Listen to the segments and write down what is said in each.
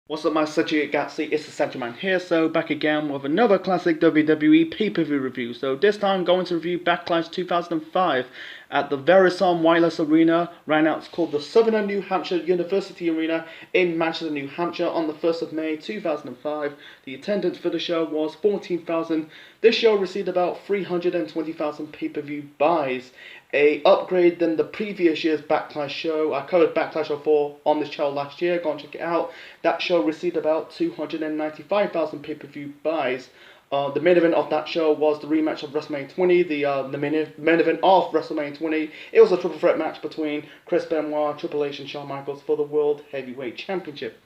What's up, my Sachi Gatsy? It's the Sachi Man here, so back again with another classic WWE pay-per-view review. So this time, going to review Backlash 2005 at the Verizon Wireless Arena. Right now, it's called the Southern New Hampshire University Arena in Manchester, New Hampshire, on the 1st of May 2005. The attendance for the show was 14,000. This show received about 320,000 pay-per-view buys, a upgrade than the previous year's Backlash show. I covered Backlash 04 on this channel last year. Go and check it out. That show received about 295,000 pay-per-view buys. The main event of that show was the rematch of WrestleMania 20, the main event of WrestleMania 20. It was a triple threat match between Chris Benoit, Triple H, and Shawn Michaels for the World Heavyweight Championship.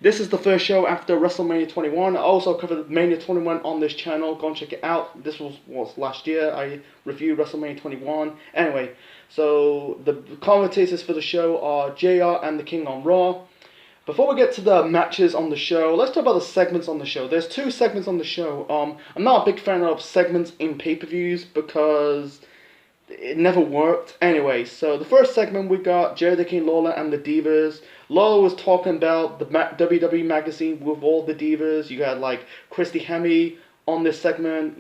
This is the first show after WrestleMania 21. I also covered Mania 21 on this channel. Go and check it out. This was last year. I reviewed WrestleMania 21. Anyway, so the commentators for the show are JR and The King on Raw. Before we get to the matches on the show, let's talk about the segments on the show. There's two segments on the show. I'm not a big fan of segments in pay-per-views because it never worked. Anyway, so the first segment we got Jerry the King Lawler and the Divas. Lawler was talking about the WWE magazine with all the Divas. You had like Christy Hemme on this segment,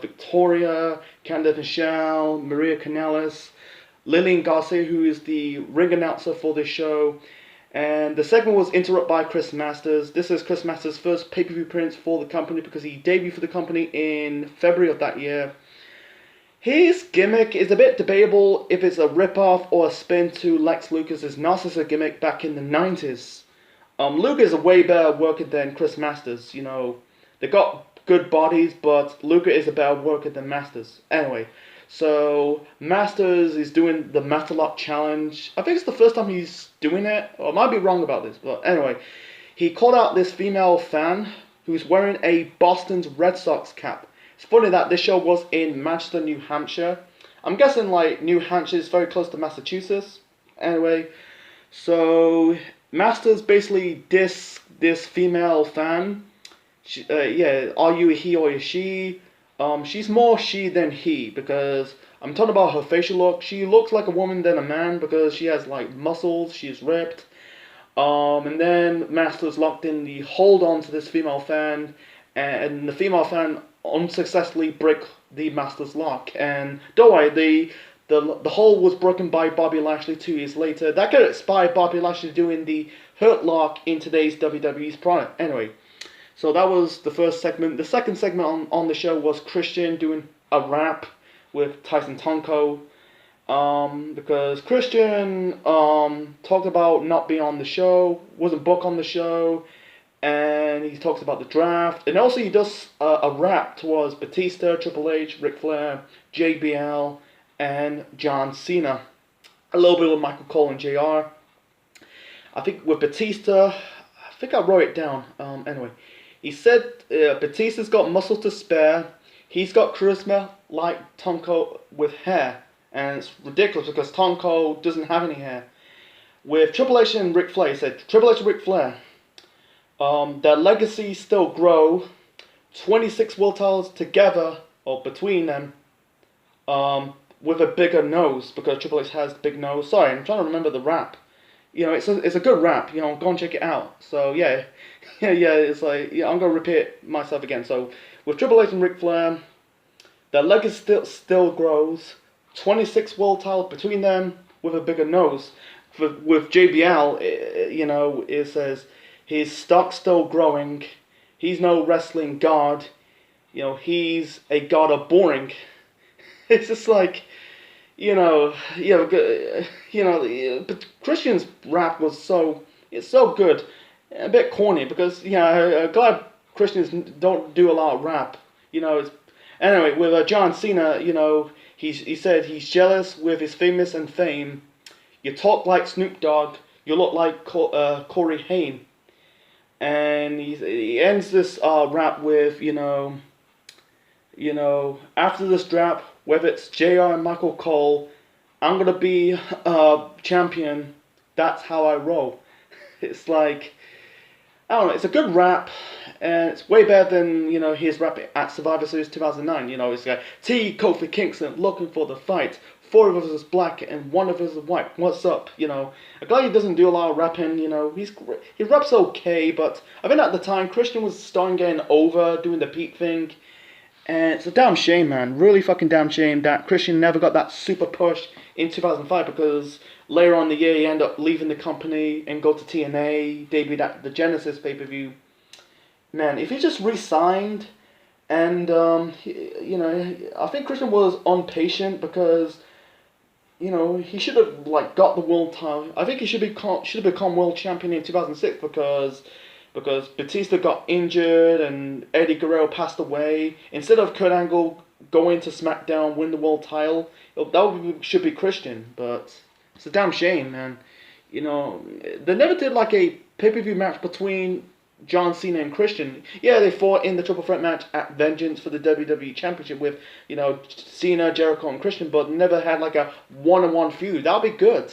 Victoria, Candice Michelle, Maria Kanellis, Lillian Garcia, who is the ring announcer for this show. And the segment was interrupted by Chris Masters. This is Chris Masters' first pay-per-view appearance for the company because he debuted for the company in February of that year. His gimmick is a bit debatable if it's a rip-off or a spin to Lex Luger's narcissist gimmick back in the 90s. Luger is a way better worker than Chris Masters. They got good bodies, but Luger is a better worker than Masters. Anyway, so Masters is doing the Matalock Challenge. I think it's the first time he's doing it. Or I might be wrong about this, but anyway. He called out this female fan who's wearing a Boston's Red Sox cap. It's funny that this show was in Manchester, New Hampshire. I'm guessing like New Hampshire is very close to Massachusetts. Anyway, so Masters basically diss this female fan. Are you a he or a she? She's more she than he because I'm talking about her facial look. She looks like a woman than a man because she has like muscles. She's ripped. And then Masters locked in the hold on to this female fan, and the female fan unsuccessfully break the Masters lock. And don't worry, the hold was broken by Bobby Lashley 2 years later. That could inspire Bobby Lashley doing the Hurt Lock in today's WWE's product. Anyway, so that was the first segment. The second segment on the show was Christian doing a rap with Tyson Tonko. Because Christian talked about not being on the show, wasn't booked on the show, and he talks about the draft, and also he does a rap towards Batista, Triple H, Ric Flair, JBL, and John Cena. A little bit with Michael Cole and JR. I think with Batista, I think I wrote it down. Anyway, he said Batista's got muscles to spare. He's got charisma like Tonko with hair. And it's ridiculous because Tonko doesn't have any hair. With Triple H and Ric Flair, he said, Triple H and Ric Flair, their legacies still grow. 26 world titles together, or between them, with a bigger nose, because Triple H has a big nose. Sorry, I'm trying to remember the rap. It's a good rap, go and check it out. So, yeah, it's like, I'm going to repeat myself again. So, with Triple H and Ric Flair, their legacy still grows. 26 world titles between them with a bigger nose. With JBL, it says his stock's still growing. He's no wrestling god. He's a god of boring. It's just like, but Christian's rap was so good. A bit corny because, I'm glad Christians don't do a lot of rap. Anyway, with John Cena, he said he's jealous with his famous and fame. You talk like Snoop Dogg, you look like Corey Haim. And he ends this rap with, after this rap, whether it's JR and Michael Cole, I'm going to be champion. That's how I roll. It's like, I don't know, it's a good rap. And it's way better than, his rap at Survivor Series 2009. It's like, T. Kofi Kingston looking for the fight. four of us is black and one of us is white. What's up? A guy who doesn't do a lot of rapping. He raps okay, but I think at the time Christian was starting getting over doing the Pete thing, and it's a damn shame, man. Really fucking damn shame that Christian never got that super push in 2005 because later on in the year he ended up leaving the company and go to TNA, debuted at the Genesis pay-per-view. Man, if he just re-signed and, I think Christian was impatient because, he should have, got the world title. I think he should have become world champion in 2006 because Batista got injured and Eddie Guerrero passed away. Instead of Kurt Angle going to SmackDown, win the world title, should be Christian, but it's a damn shame, man. They never did a pay-per-view match between John Cena and Christian. Yeah, they fought in the triple threat match at Vengeance for the WWE Championship with, Cena, Jericho, and Christian, but never had a one-on-one feud. That would be good.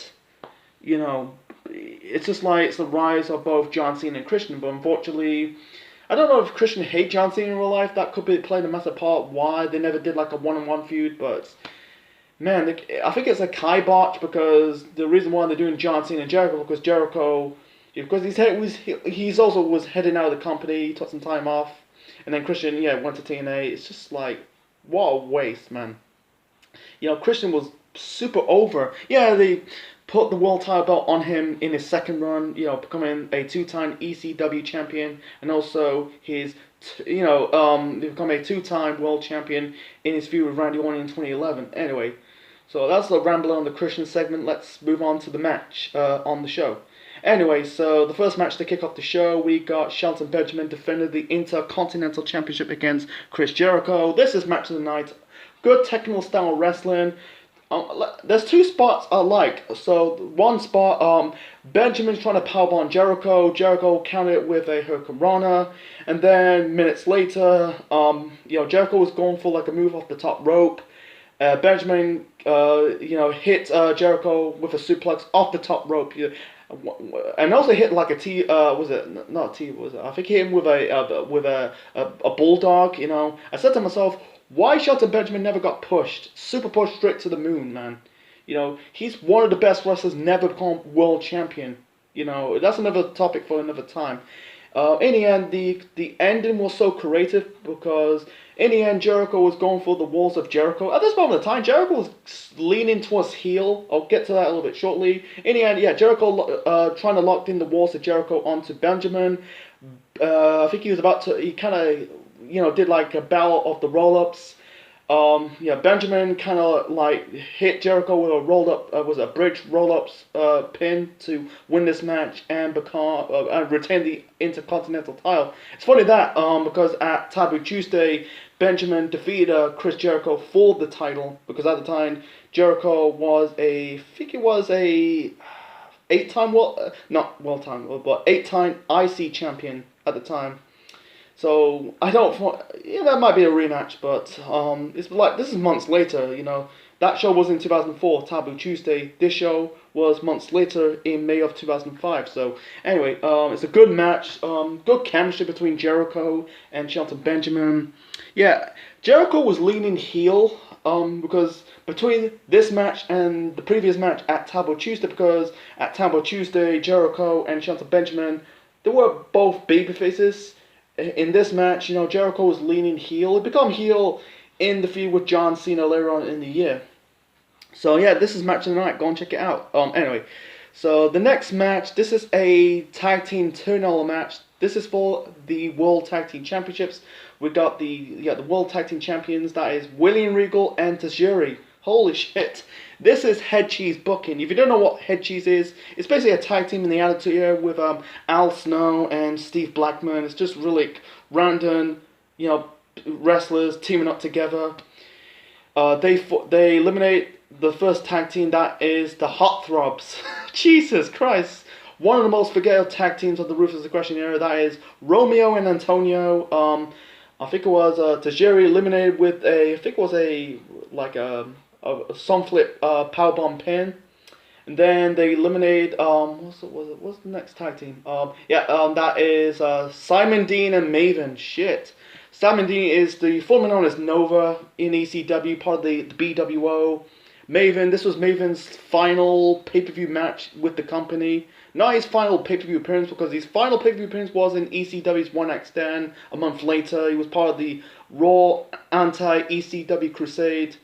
It's just it's the rise of both John Cena and Christian, but unfortunately, I don't know if Christian hates John Cena in real life. That could be playing a massive part why they never did a one-on-one feud, but man, I think it's a Kai botch because the reason why they're doing John Cena and Jericho because Jericho, because he's also was heading out of the company, took some time off, and then Christian went to TNA. It's just what a waste, man. Christian was super over. Yeah, they put the world title belt on him in his second run, becoming a two-time ECW champion, and also his, become a two-time world champion in his feud with Randy Orton in 2011. Anyway, so that's the ramble on the Christian segment. Let's move on to the match on the show. Anyway, so the first match to kick off the show, we got Shelton Benjamin defending the Intercontinental Championship against Chris Jericho. This is match of the night. Good technical style wrestling. There's two spots I like. So one spot, Benjamin's trying to powerbomb Jericho. Jericho countered it with a Hurricanrana, and then minutes later, Jericho was going for a move off the top rope. Benjamin, hit Jericho with a suplex off the top rope. And also hit a T. Was it not a T? Was it? I think he hit him with a bulldog. I said to myself, why Shelton Benjamin never got pushed? Super pushed straight to the moon, man. He's one of the best wrestlers, never become world champion. That's another topic for another time. In the end, the ending was so creative because in the end, Jericho was going for the walls of Jericho. At this moment in time, Jericho was leaning towards heel. I'll get to that a little bit shortly. In the end, Jericho trying to lock in the walls of Jericho onto Benjamin. I think he was about to, he kind of, did a battle of the roll-ups. Benjamin kind of hit Jericho with a rolled up, was a bridge roll-ups pin to win this match and retain the Intercontinental title. It's funny that because at Taboo Tuesday, Benjamin defeated Chris Jericho for the title because at the time Jericho was I think it was a 8-time but 8-time IC champion at the time. So I don't. That might be a rematch, but it's this is months later. That show was in 2004, Taboo Tuesday. This show was months later in May of 2005. So anyway, it's a good match. Good chemistry between Jericho and Shelton Benjamin. Yeah, Jericho was leaning heel. Because between this match and the previous match at Taboo Tuesday, because at Taboo Tuesday, Jericho and Shelton Benjamin, they were both babyfaces. In this match, Jericho was leaning heel. He became heel in the feud with John Cena later on in the year. So yeah, this is match of the night. Go and check it out. Anyway, so the next match, this is a tag team turnover match. This is for the World Tag Team Championships. We got the World Tag Team Champions. That is William Regal and Tajiri. Holy shit. This is Head Cheese booking. If you don't know what Head Cheese is, it's basically a tag team in the Attitude Era with Al Snow and Steve Blackman. It's just really random, wrestlers teaming up together. They eliminate the first tag team, that is the Hot Throbs. Jesus Christ. One of the most forgettable tag teams of the Ruthless Aggression era, that is Romeo and Antonio. I think it was Tajiri eliminated with a sunflip powerbomb pin, and then they eliminate what's the next tag team? That is Simon Dean and Maven. Shit, Simon Dean is the formerly known as Nova in ECW, part of the BWO. Maven, this was Maven's final pay-per-view match with the company. Not his final pay-per-view appearance, because his final pay-per-view appearance was in ECW's 1x10 a month later. He was part of the Raw anti-ECW Crusade.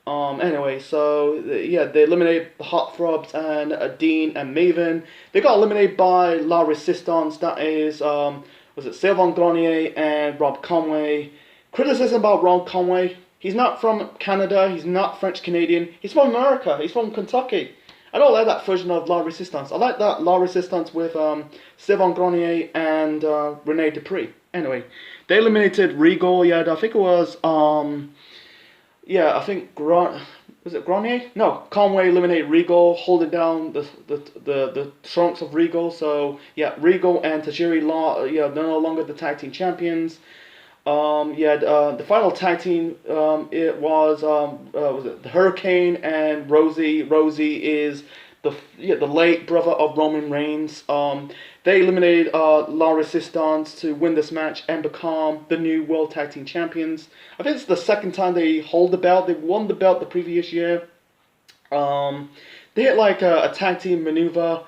Anyway, so yeah, they eliminated the Hot Throbs and Dean and Maven. They got eliminated by La Resistance. That is, was it Sylvain Grenier and Rob Conway. Criticism about Rob Conway: he's not from Canada. He's not French Canadian. He's from America. He's from Kentucky. I don't like that version of La Resistance. I like that La Resistance with Sylvain Grenier and Rene Dupree. Anyway, they eliminated Regal. Yeah, I think it was yeah, I think was it Grenier? No, Conway eliminated Regal, holding down the trunks of Regal. So yeah, Regal and Tajiri Law, yeah, they're no longer the tag team champions. The final tag team, it was it the Hurricane and Rosie. Rosie is the late brother of Roman Reigns. They eliminated La Resistance to win this match and become the new World Tag Team Champions. I think it's the second time they hold the belt. They won the belt the previous year. They hit like a tag team maneuver.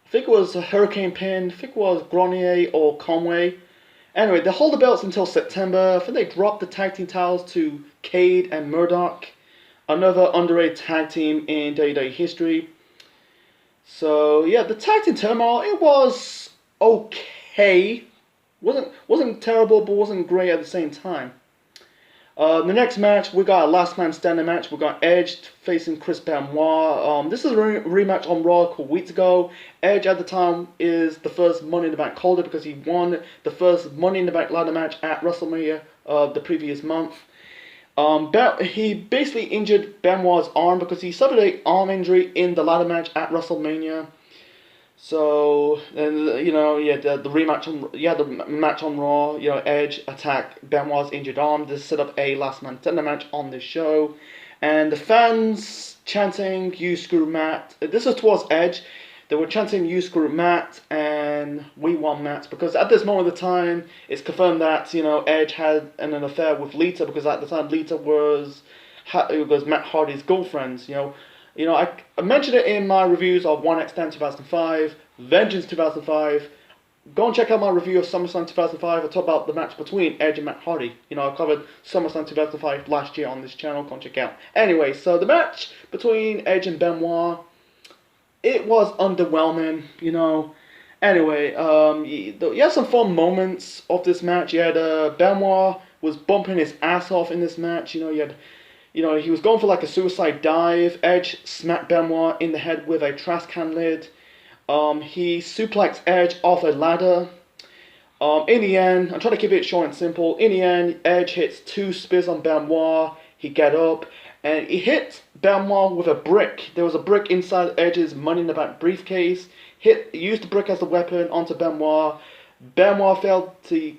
I think it was a Hurricane pin. I think it was Grenier or Conway. Anyway, they hold the belts until September. I think they dropped the tag team titles to Cade and Murdoch, another underrated tag team in WWE history. So yeah, the tag team turmoil, it was okay. Wasn't terrible, but wasn't great at the same time. The next match, we got a last man standing match. We got Edge facing Chris Benoit. This is a rematch on Raw a couple weeks ago. Edge at the time is the first Money in the Bank holder because he won the first Money in the Bank ladder match at WrestleMania the previous month. He basically injured Benoit's arm because he suffered an arm injury in the ladder match at WrestleMania. So, and the rematch on the match on Raw, Edge attacked Benoit's injured arm to set up a last man standing match on this show, and the fans chanting "You screw Matt." This is towards Edge. They were chanting "You screw Matt" and "We want Matt" because at this moment of the time, it's confirmed that Edge had an affair with Lita because at the time Lita was Matt Hardy's girlfriend. I mentioned it in my reviews of 1x10 2005, Vengeance 2005. Go and check out my review of SummerSlam 2005. I talk about the match between Edge and Matt Hardy. I covered SummerSlam 2005 last year on this channel. Go and check it out. Anyway, so the match between Edge and Benoit, it was underwhelming. Anyway, you had some fun moments of this match. You had Benoit was bumping his ass off in this match. He was going for like a suicide dive. Edge smacked Benoit in the head with a trash can lid. He suplexed Edge off a ladder. In the end, I'm trying to keep it short and simple. In the end, Edge hits 2 spears on Benoit. He get up and he hit Benoit with a brick. There was a brick inside Edge's Money in the Bank briefcase. Used the brick as a weapon onto Benoit. Benoit failed to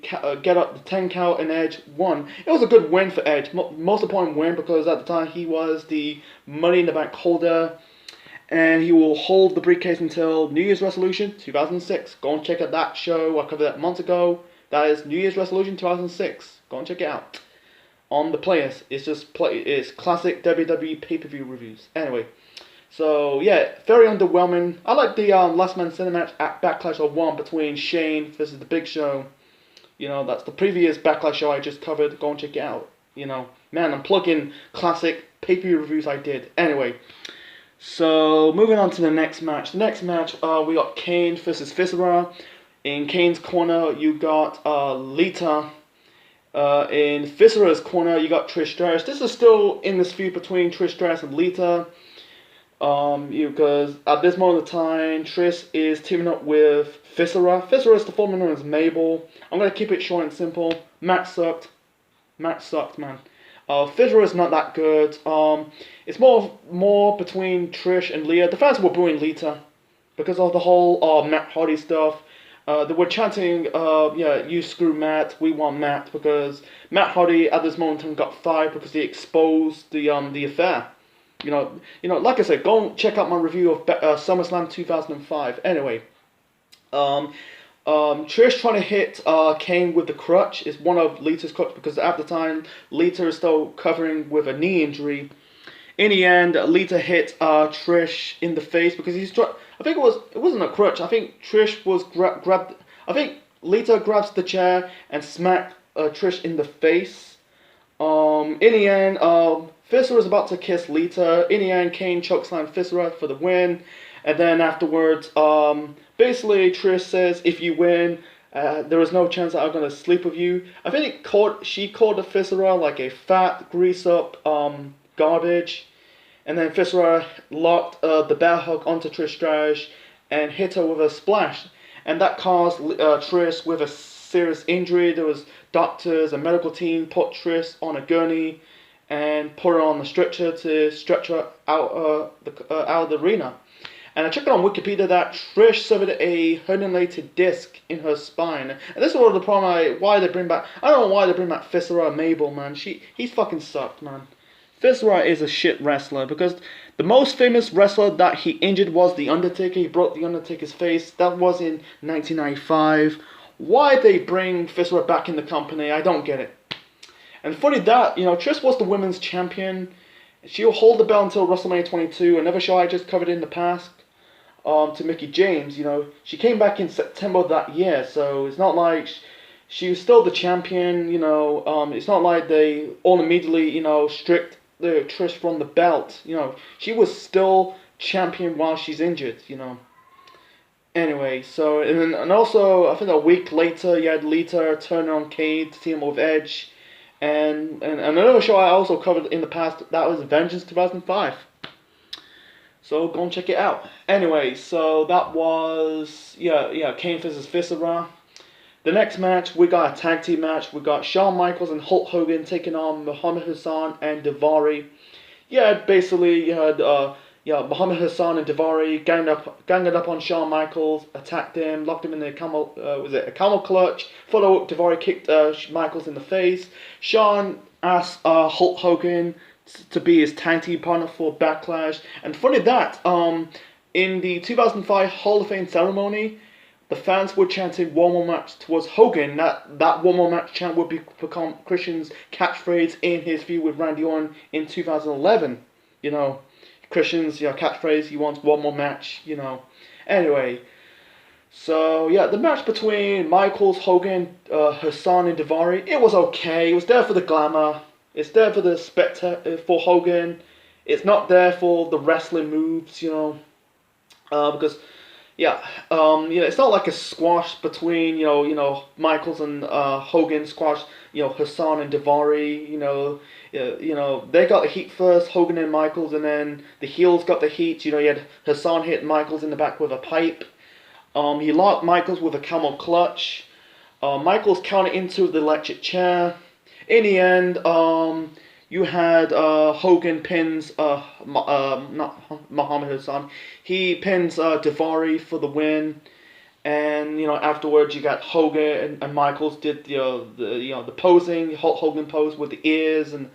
get up the 10 count and Edge won. It was a good win for Edge. Most important win because at the time he was the Money in the Bank holder. And he will hold the briefcase until New Year's Resolution 2006. Go and check out that show. I covered that months ago. That is New Year's Resolution 2006. Go and check it out. On the playlist. It's classic WWE pay-per-view reviews. Anyway. So, yeah, very underwhelming. I like the last man standing match at Backlash 01 between Shane versus The Big Show. That's the previous Backlash show I just covered. Go and check it out. Man, I'm plugging classic pay-per-view reviews I did. Anyway, so moving on to the next match. The next match, we got Kane versus Viscera. In Kane's corner, you got Lita. In Viscera's corner, you got Trish Stratus. This is still in this feud between Trish Stratus and Lita. Because at this moment of time, Trish is teaming up with Viscera. Viscera is the former known as Mabel. I'm going to keep it short and simple. Match sucked. Match sucked, man. Viscera is not that good. It's more between Trish and Leah. The fans were booing Lita because of the whole Matt Hardy stuff. They were chanting, you screw Matt, we want Matt, because Matt Hardy at this moment in time got fired because he exposed the affair. Like I said, go and check out my review of SummerSlam 2005. Anyway, Trish trying to hit Kane with the crutch is one of Lita's crutch because at the time Lita is still covering with a knee injury. In the end, Lita hit Trish in the face because he's trying. I think it wasn't a crutch. I think Trish was grabbed. I think Lita grabs the chair and smacked Trish in the face. In the end, Fissura is about to kiss Lita. In the end, Kane chokeslam Fissura for the win. And then afterwards, basically Trish says, if you win, there is no chance that I'm going to sleep with you. I think she called the Fissura like a fat, grease up garbage. And then Fissura locked the bear hug onto Trish Stratus and hit her with a splash. And that caused Trish with a serious injury. There was doctors and medical team put Trish on a gurney and put her on the stretcher to stretch her out of the arena. And I checked on Wikipedia that Trish suffered a herniated disc in her spine. And this is one of the problem why they bring back. I don't know why they bring back Fissura and Mabel, man. He's fucking sucked, man. Fissura is a shit wrestler because the most famous wrestler that he injured was The Undertaker. He broke The Undertaker's face. That was in 1995. Why they bring Fissura back in the company, I don't get it. And funny that, Trish was the women's champion. She'll hold the belt until WrestleMania 22. Another show I just covered in the past, to Mickie James, she came back in September of that year, so it's not like she was still the champion, it's not like they all immediately, stripped the Trish from the belt, she was still champion while she's injured, Anyway, so, and also, I think a week later, you had Lita turn on Kane to team with Edge, and another show I also covered in the past, that was Vengeance 2005. So go and check it out. Anyway, so that was Kane versus Fissura. The next match, we got a tag team match. We got Shawn Michaels and Hulk Hogan taking on Muhammad Hassan and Daivari. Basically you had Muhammad Hassan and Daivari ganged up on Shawn Michaels, attacked him, locked him in a camel clutch. Follow up, Daivari kicked Michaels in the face. Shawn asked Hulk Hogan to be his tag team partner for Backlash. And funny that, in the 2005 Hall of Fame ceremony, the fans were chanting one more match towards Hogan. That one more match chant would become Christian's catchphrase in his feud with Randy Orton in 2011. Christian's catchphrase, he wants one more match, Anyway, so the match between Michaels, Hogan, Hassan and Daivari, it was okay. It was there for the glamour. It's there for the for Hogan. It's not there for the wrestling moves, because it's not like a squash between Michaels and Hogan squash, Hassan and Daivari, they got the heat first, Hogan and Michaels, and then the heels got the heat. You had Hassan hit Michaels in the back with a pipe. He locked Michaels with a camel clutch. Michaels countered into the electric chair. In the end, you had Hogan pins not Muhammad Hassan. He pins Daivari for the win, and afterwards you got Hogan and Michaels did the posing, Hulk Hogan pose with the ears, and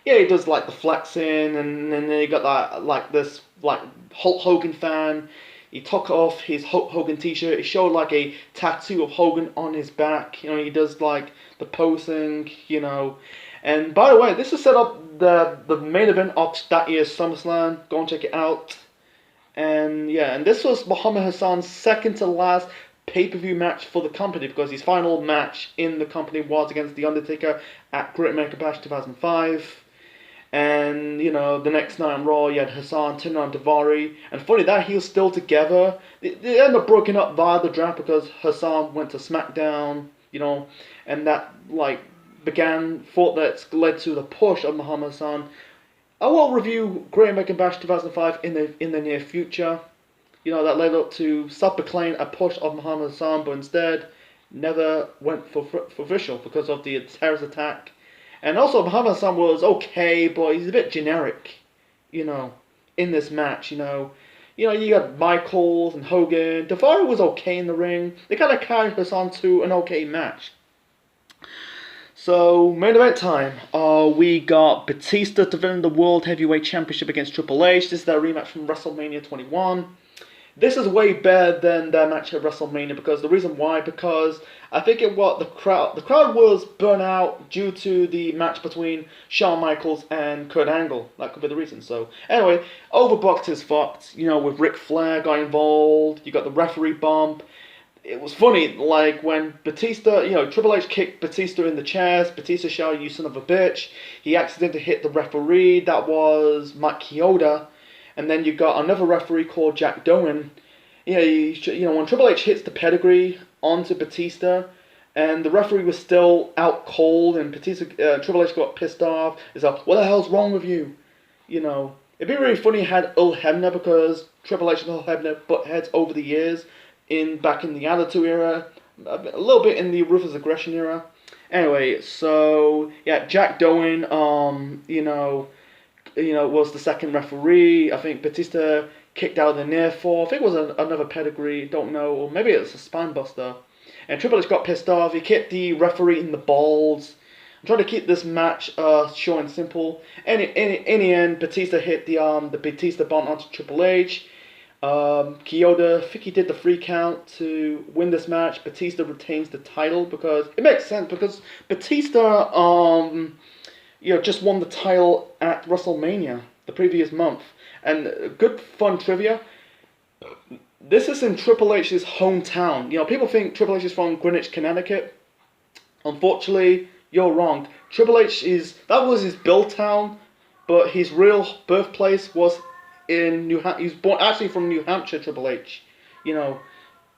he does like the flexing, and then you got this Hulk Hogan fan. He took off his Hulk Hogan t-shirt. He showed like a tattoo of Hogan on his back. He does like the posing, And by the way, this is set up the main event of that year's SummerSlam. Go and check it out. And and this was Muhammad Hassan's second to last pay-per-view match for the company, because his final match in the company was against The Undertaker at Great American Bash 2005. And, the next night on Raw, you had Hassan turning on Daivari. And funny that he was still together. They ended up broken up via the draft because Hassan went to SmackDown, and that, thought that led to the push of Muhammad Hassan. I will review Great American Bash 2005 in the near future. That led up to self-proclaim a push of Muhammad Hassan, but instead never went for official because of the terrorist attack. And also, Muhammad Hassan was okay, but he's a bit generic, in this match, you got Michaels and Hogan. Daivari was okay in the ring. They kind of carried Hassan to an okay match. So, main event time. We got Batista defending the World Heavyweight Championship against Triple H. This is their rematch from WrestleMania 21. this is way better than their match at WrestleMania, because the reason why, because I think the crowd was burnt out due to the match between Shawn Michaels and Kurt Angle. That could be the reason. So anyway, overbooked is fucked. You know, with Ric Flair got involved, you got the referee bump. It was funny, like when Batista, Triple H kicked Batista in the chest. Batista shouted, "You son of a bitch!" He accidentally hit the referee. That was Mike Chioda. And then you got another referee called Jack Doan. When Triple H hits the pedigree onto Batista, and the referee was still out cold, and Triple H got pissed off. He's like, "What the hell's wrong with you?" It'd be really funny had Earl Hebner, because Triple H and Earl Hebner butt heads over the years, back in the Attitude Era, a little bit in the Ruthless Aggression Era. Anyway, so yeah, Jack Doan, was the second referee. I think Batista kicked out of the near fall. I think it was another pedigree, don't know, or maybe it's a spine buster. And Triple H got pissed off. He kicked the referee in the balls. I'm trying to keep this match short and simple. And in the end, Batista hit the Batista bomb onto Triple H. Chioda, I think he did the 3 count to win this match. Batista retains the title, because it makes sense, because Batista just won the title at WrestleMania the previous month. And good fun trivia, this is in Triple H's hometown. People think Triple H is from Greenwich, Connecticut. Unfortunately, you're wrong. Triple H that was his build town, but his real birthplace was in New Hampshire. He was born actually from New Hampshire, Triple H. He was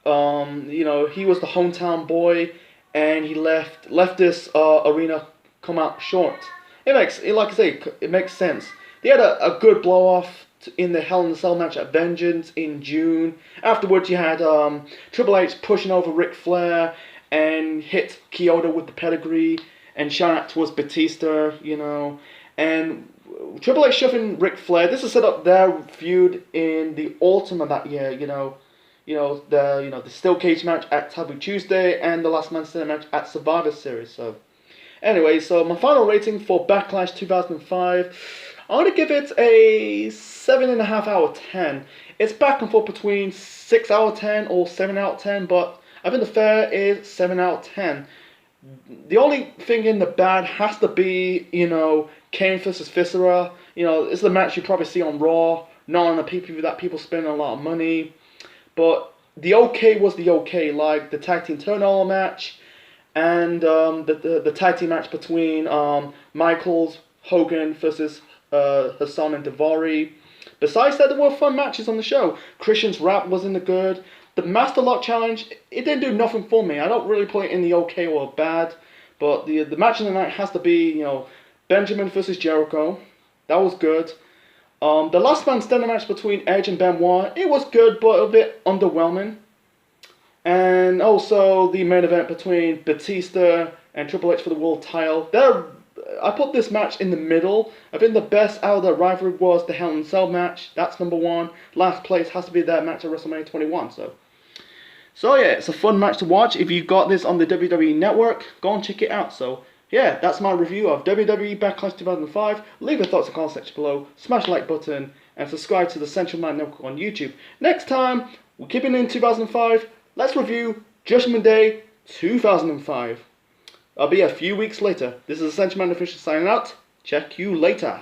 the hometown boy, and he left this arena come out short. It makes sense. They had a good blow off in the Hell in a Cell match at Vengeance in June. Afterwards, you had Triple H pushing over Ric Flair and hit Chioda with the pedigree and shout out towards Batista, and Triple H shoving Ric Flair. This is set up their feud in the autumn of that year. The Steel Cage match at Taboo Tuesday and the Last Man Standing match at Survivor Series. So, anyway, my final rating for Backlash 2005, I'm gonna give it a 7.5 out of 10. It's back and forth between 6 out of 10 or 7 out of 10, but I think the fair is 7 out of 10. The only thing in the bad has to be, Kane versus Viscera. It's the match you probably see on Raw, not on a pay-per-view that people spend a lot of money. But the okay was the okay, like the tag team turnover match, and the tag team match between Michaels, Hogan versus Hassan and Daivari. Besides that, there were fun matches on the show. Christian's rap was in the good. The Master Lock Challenge, it didn't do nothing for me. I don't really put it in the okay or bad, but the match of the night has to be, Benjamin versus Jericho. That was good. The Last Man Standing match between Edge and Benoit, it was good, but a bit underwhelming. And also the main event between Batista and Triple H for the world title. I put this match in the middle. I think the best out of the rivalry was the Hell in a Cell match. That's number 1. Last place has to be that match at WrestleMania 21. So yeah, it's a fun match to watch. If you got this on the WWE Network, go and check it out. So yeah, that's my review of WWE Backlash 2005. Leave your thoughts in the comment section below. Smash the like button and subscribe to the Central Man Network on YouTube. Next time, we're keeping in 2005. Let's review Judgment Day 2005. I'll be a few weeks later. This is the Central Man Official signing out. Check you later.